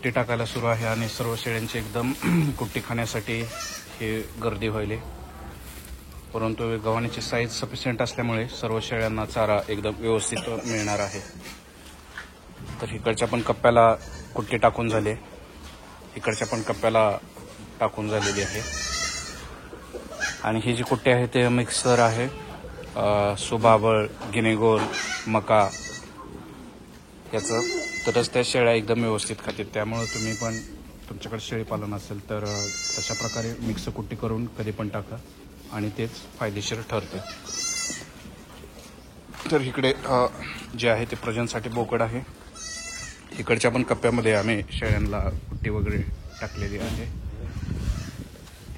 कुट्टी टाकायला सुरू आहे आणि सर्व शेळ्यांची एकदम कुट्टी खाण्यासाठी हे गर्दी व्हायली. परंतु गव्हाणीची साईज सफिशियंट असल्यामुळे सर्व शेळ्यांना चारा एकदम व्यवस्थित मिळणार आहे. तर इकडच्या पण कप्प्याला कुट्टी टाकून झाले, इकडच्या पण कप्प्याला टाकून झालेली आहे. आणि ही जी कुट्टी आहे ते मिक्सर आहे, सुबाबळ, गिनीगोल, मका याचं, तरच त्या शेळ्या एकदम व्यवस्थित खातील. त्यामुळे तुम्ही पण तुमच्याकडे शेळी पालन असेल तर तशा प्रकारे मिक्स कुट्टी करून कधी पण टाका आणि तेच फायदेशीर ठरते. तर इकडे जे आहे ते प्रजनसाठी बोकड आहे. इकडच्या पण कप्प्यामध्ये आम्ही शेळ्यांना कुट्टी वगैरे टाकलेली आहे.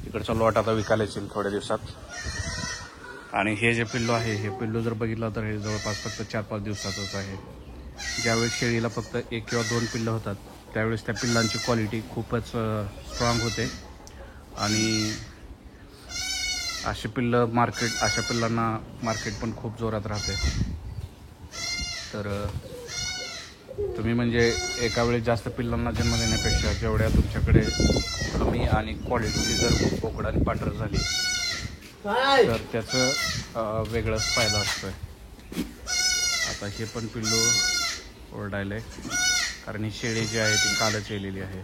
इकडचा लॉट आता विकायला येईल थोड्या दिवसात. आणि हे जे पिल्लू आहे, हे पिल्लू जर बघितलं तर हे जवळपास फक्त 4-5 दिवसाचंच आहे. ज्यावेळेस शेळीला फक्त 1 किंवा 2 पिल्लं होतात त्यावेळेस त्या पिल्लांची क्वालिटी खूपच स्ट्रॉंग होते आणि अशी पिल्लं अशा पिल्लांना मार्केट पण खूप जोरात राहते. तर तुम्ही म्हणजे एका वेळेस जास्त पिल्लांना जन्म देण्यापेक्षा जेवढ्या तुमच्याकडे कमी आणि क्वालिटी जर बोकड आणि पांढरं झाली तर त्याचं वेगळंच फायदा असतोय. आता हे पण पिल्लू ओरडायले कारण ही शेळी जी आहे ती कालच येलेली आहे.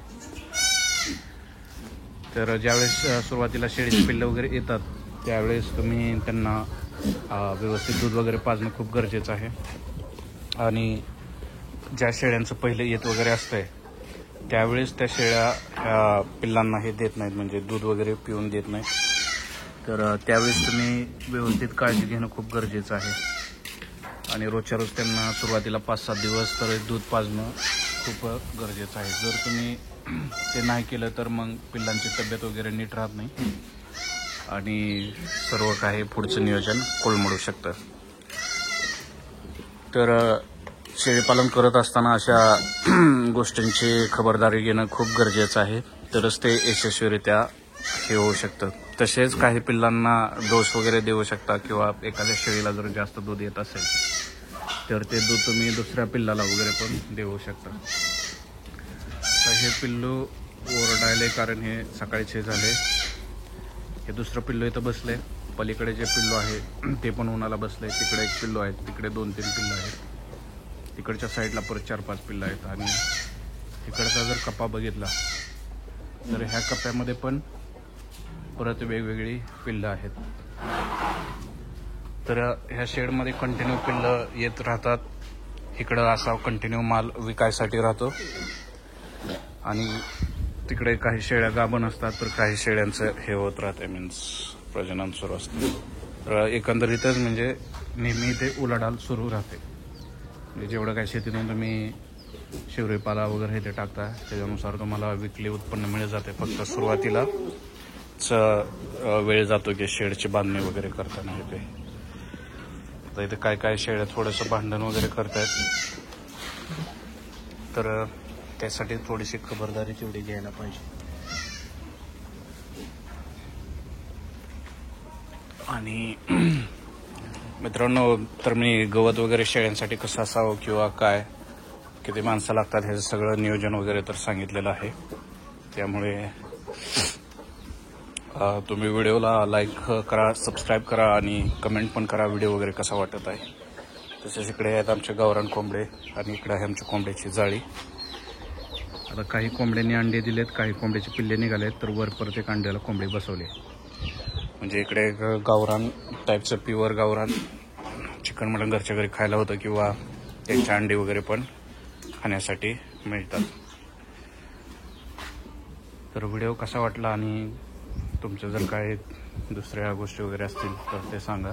तर ज्यावेळेस सुरुवातीला शेळीची पिल्लं वगैरे येतात त्यावेळेस तुम्ही त्यांना व्यवस्थित दूध वगैरे पाजणं खूप गरजेचं आहे. आणि ज्या शेळ्यांचं पहिले येत वगैरे असतंय त्यावेळेस त्या शेळ्या ह्या पिल्लांना हे देत नाहीत, म्हणजे दूध वगैरे पिऊन देत नाहीत. तर त्यावेळेस तुम्ही व्यवस्थित काळजी घेणं खूप गरजेचं आहे. आणि रोजच्या रोज त्यांना सुरुवातीला 5-7 दिवस तर दूध पाजणं खूप गरजेचं आहे. जर तुम्ही ते नाही केलं तर मग पिल्लांची तब्येत वगैरे नीट राहत नाही आणि सर्व काही पुढचं नियोजन कोलमडू शकतं. तर शेळीपालन करत असताना अशा गोष्टींची खबरदारी घेणं खूप गरजेचं आहे, तरच ते यशस्वीरित्या हे होऊ शकतं. तसेच काही पिल्लांना डोस वगैरे देऊ शकता किंवा एखाद्या शेळीला जर जास्त दूध येत असेल तर ते दूध तुम्ही दुसऱ्या पिल्लाला वगैरे पण देऊ शकता. तर हे पिल्लू ओरडायले कारण हे सकाळचे झाले. हे दुसरं पिल्लू इथं बसले, पलीकडे जे पिल्लू आहे ते पण उन्हाला बसले. तिकडे एक पिल्लू आहे, तिकडे 2-3 पिल्लं आहेत, तिकडच्या साईडला परत 4-5 पिल्लं आहेत. आणि इकडचा जर कप्पा बघितला तर ह्या कप्प्यामध्ये पण परत वेगवेगळी पिल्लं आहेत. तर ह्या शेडमध्ये कंटिन्यू पिल्लं येत राहतात. इकडं असा कंटिन्यू माल विकायसाठी राहतो आणि तिकडे काही शेळ्या गाभण असतात तर काही शेळ्यांचं हे होत राहते, मीन्स प्रजनन सुरू असतं. तर एकंदरीतच म्हणजे नेहमी ते उलाढाल सुरू राहते. म्हणजे जेवढं काही शेतीतून तुम्ही शिवरीपाला वगैरे ते टाकता त्याच्यानुसार तुम्हाला विकली उत्पन्न मिळत जाते. फक्त सुरुवातीलाच वेळ जातो की शेडची बांधणी वगैरे करताना ते. तर इथे काय शेळ्या थोडंसं भांडण वगैरे करतायत, तर त्यासाठी थोडीशी खबरदारी तेवढी घ्यायला पाहिजे. आणि मित्रांनो, तर मी गवत वगैरे शेळ्यांसाठी कसं असावं किंवा काय किती माणसं लागतात हे सगळं नियोजन वगैरे तर सांगितलेलं आहे. त्यामुळे तुम्ही व्हिडिओला लाईक करा, सबस्क्राईब करा आणि कमेंट पण करा व्हिडिओ वगैरे कसा वाटत आहे. तसेच इकडे आहेत आमचे गावरान कोंबडे आणि इकडे आहे आमच्या कोंबड्याची जाळी. आता काही कोंबड्यांनी अंडे दिलेत, काही कोंबड्याचे पिल्ले निघालेत, तर वर परत एक अंड्याला कोंबडी बसवली. म्हणजे इकडे गावरान टाईपचं प्युअर गावरान चिकन मटण घरच्या घरी खायला होतं किंवा त्यांचे अंडे वगैरे पण खाण्यासाठी मिळतात. तर व्हिडिओ कसा वाटला आणि तुमचं जर काय दुसऱ्या गोष्टी वगैरे असतील तर ते सांगा.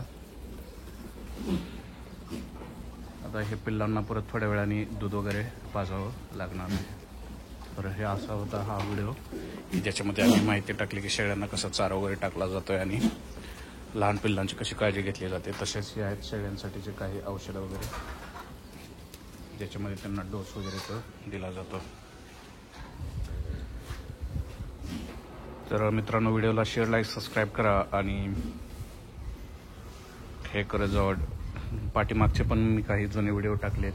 आता हे पिल्लांना परत थोड्या वेळाने दूध वगैरे पाजावं लागणार आहे. तर हे असा होता हा व्हिडिओ की ज्याच्यामध्ये आम्ही माहिती टाकली की शेळ्यांना कसा चारा वगैरे टाकला जातोय आणि लहान पिल्लांची कशी काळजी घेतली जाते. तसेच हे आहेत शेळ्यांसाठीचे काही औषधं वगैरे ज्याच्यामध्ये त्यांना डोस वगैरे तो दिला जातो. तर मित्रांनो, व्हिडिओला शेअर, लाईक, सबस्क्राईब करा आणि हे करत जावं. पाठीमागचे पण मी काही जुने व्हिडिओ टाकलेत,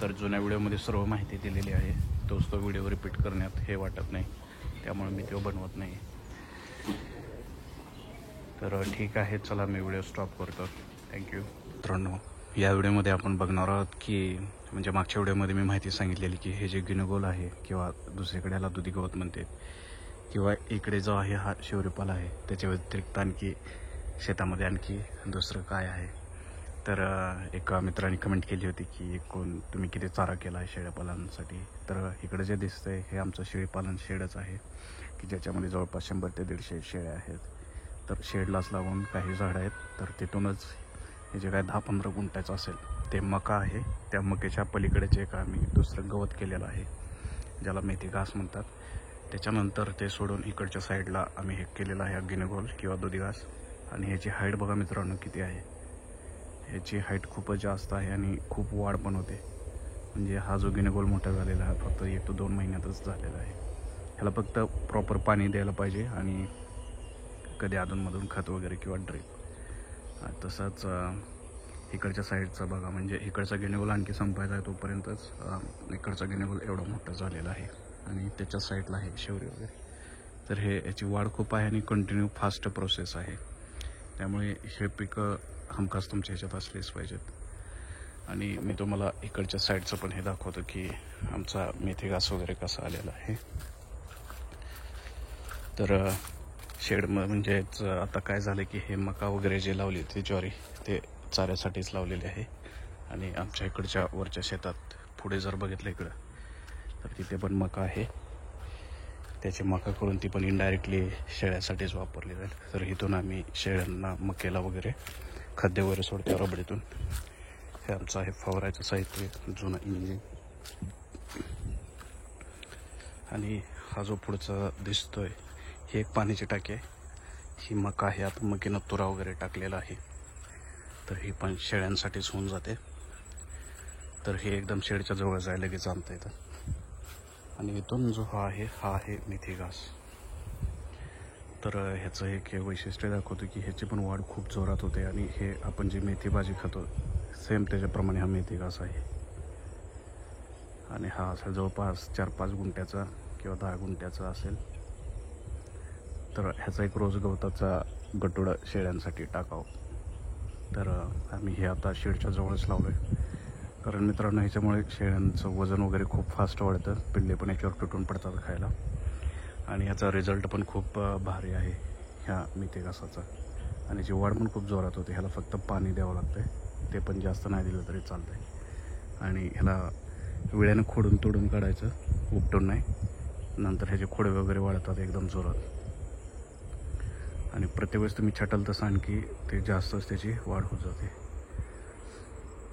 तर जुन्या व्हिडिओमध्ये सर्व माहिती दिलेली आहे. तोच तो व्हिडिओ रिपीट करण्यात हे वाटत नाही, त्यामुळे मी तो बनवत नाही. तर ठीक आहे, चला मी व्हिडिओ स्टॉप करतो. थँक्यू. मित्रांनो, या व्हिडिओमध्ये आपण बघणार आहोत की म्हणजे मागच्या व्हिडिओमध्ये मी माहिती सांगितलेली की हे जे गिनोगोल आहे किंवा दुसरीकडे ह्याला दुधी गवत म्हणते किंवा इकडे जो आहे हा शिवरीपाला आहे, त्याच्या व्यतिरिक्त आणखी शेतामध्ये आणखी दुसरं काय आहे. तर एका मित्राने कमेंट केली होती की तुम्ही किती चारा केला आहे शेळ्यापालनासाठी. तर इकडे जे दिसतंय हे आमचं शेळीपालन शेडच आहे की ज्याच्यामध्ये जवळपास 100 ते 150 शेळ्या आहेत. तर शेडलाच लागून काही झाडं आहेत. तर तिथूनच हे जे काय 10-15 गुंठ्याचं असेल ते मका आहे. त्या मक्याच्या पलीकडेच एक आम्ही दुसरं गवत केलेलं आहे ज्याला मेथी घास म्हणतात. त्याच्यानंतर ते सोडून इकडच्या साईडला आम्ही हे केलेलं आहे गिनोगोल किंवा दुधी घास. आणि ह्याची हाईट बघा मित्रांनो किती आहे. ह्याची हाईट खूपच जास्त आहे आणि खूप वाढ पण होते. म्हणजे हा जो गिनोगोल मोठा झालेला आहे फक्त 1 ते 2 महिन्यातच झालेला आहे. ह्याला फक्त प्रॉपर पाणी द्यायला पाहिजे आणि कधी अधूनमधून खत वगैरे किंवा ड्रीप. तसंच इकडच्या साईडचा बघा, म्हणजे इकडचा गिनोगोल आणखी संपायचा आहे तोपर्यंतच इकडचा गिनोगोल एवढा मोठा झालेला आहे आणि त्याच्या साईडला आहे शेवरी वगैरे. तर याची वाढ खूप आहे आणि कंटिन्यू फास्ट प्रोसेस आहे. त्यामुळे हे पिकं हमखास तुमच्या ह्याच्यात असलेच पाहिजेत. आणि मी तुम्हाला इकडच्या साईडचं पण हे दाखवतो की आमचा मेथी घास वगैरे कसा आलेला आहे. तर शेड म्हणजेच आता काय झालं की हे मका वगैरे जे लावले ते ज्वारी ते चाऱ्यासाठीच लावलेले आहे. आणि आमच्या इकडच्या वरच्या शेतात पुढे जर बघितलं इकडं तर तिथे पण मका आहे. त्याची मका करून ती पण इनडायरेक्टली शेळ्यासाठीच वापरली जाईल. तर इथून आम्ही शेळ्यांना मकेला वगैरे खाद्य वगैरे सोडतो रबडीतून. हे आमचं आहे फवारायचं साहित्य, जुनं इंजिन. आणि हा जो पुढचा दिसतोय ही एक पाण्याची टाकी आहे. ही मका आहे. आता मकीनं तुरा वगैरे टाकलेला आहे तर ही पण शेळ्यांसाठीच होऊन जाते. तर हे एकदम शेडच्या जवळ जायला लगेच आणता येतं. आणि इथून जो हा आहे मेथी घास. तर ह्याचं एक वैशिष्ट्य दाखवतो की ह्याची पण वाढ खूप जोरात होते. आणि हे आपण जी मेथी भाजी खातो सेम त्याच्याप्रमाणे हा मेथी घास आहे. आणि हा असेल जवळपास 4-5 गुंठ्याचा किंवा 10 गुंठ्याचा असेल. तर ह्याचा एक रोज गवताचा गटोडा शेळ्यांसाठी टाकावं. तर आम्ही हे आता शेडच्या जवळच लावलो आहे. कारण मित्रांनो ह्याच्यामुळे शेळ्यांचं वजन वगैरे खूप फास्ट वाढतं. पिल्ले पण याच्यावर तुटून पडतात खायला. आणि ह्याचा रिझल्ट पण खूप भारी आहे ह्या मेथी घासाचा. आणि याची वाढ पण खूप जोरात होते. ह्याला फक्त पाणी द्यावं लागतं आहे, ते पण जास्त नाही दिलं तरी चालतं आहे. आणि ह्याला विळ्यानं खोडून तोडून काढायचं, उपटून नाही. नंतर ह्याचे खोडे वगैरे वाढतात एकदम जोरात. आणि प्रत्येक वेळेस तुम्ही छाटाल तसं आणखी ते जास्तच त्याची वाढ होत जाते.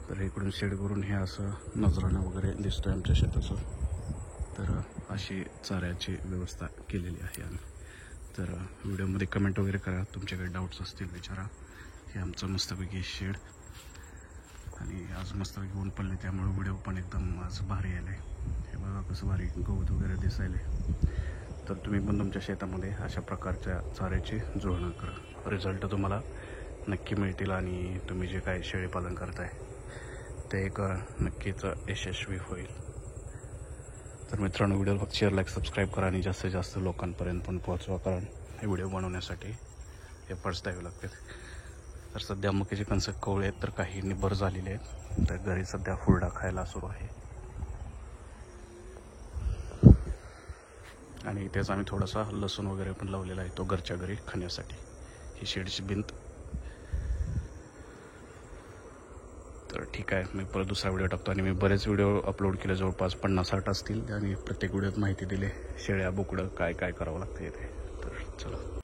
तर इकडून शेड करून हे असं नजराणं वगैरे दिसतोय आमच्या शेताचं. तर अशी चाऱ्याची व्यवस्था केलेली आहे आम्ही. तर व्हिडिओमध्ये कमेंट वगैरे करा, तुमच्याकडे डाऊट्स असतील विचारा. हे आमचं मस्तपैकी शेड. आणि आज मस्तपैकी ऊन पडले त्यामुळे व्हिडिओ पण एकदम आज भारी आले. हे बघा कसं भारी गवत वगैरे दिसायले. तर तुम्ही पण तुमच्या शेतामध्ये अशा प्रकारच्या चाऱ्याची जुळणा करा. रिझल्ट तुम्हाला नक्की मिळतील आणि तुम्ही जे काय शेळीपालन करताय ते एक नक्कीच यशस्वी होईल. तर मित्रांनो व्हिडिओ फक्त शेअर, लाईक, सबस्क्राईब करा आणि जास्तीत जास्त लोकांपर्यंत पण पोहोचवा. कारण हे व्हिडिओ बनवण्यासाठी एफर्ट्स द्यावे लागतात. तर सध्या मक्याचे कणसं कवळे आहेत तर काही निबर झालेले आहेत. तर घरी सध्या हुरडा खायला सुरू आहे. आणि इथेच आम्ही थोडासा लसूण वगैरे पण लावलेला आहे, तो घरच्या घरी खाण्यासाठी. ही शेडची भिंत. तर ठीक आहे, मी परत दुसरा व्हिडिओ टाकतो. आणि मी बरेच व्हिडिओ अपलोड केले, जवळपास 50-60 असतील. आणि प्रत्येक व्हिडिओत माहिती दिली शेळ्या बोकडं काय काय करावं लागतं इथे. तर चला.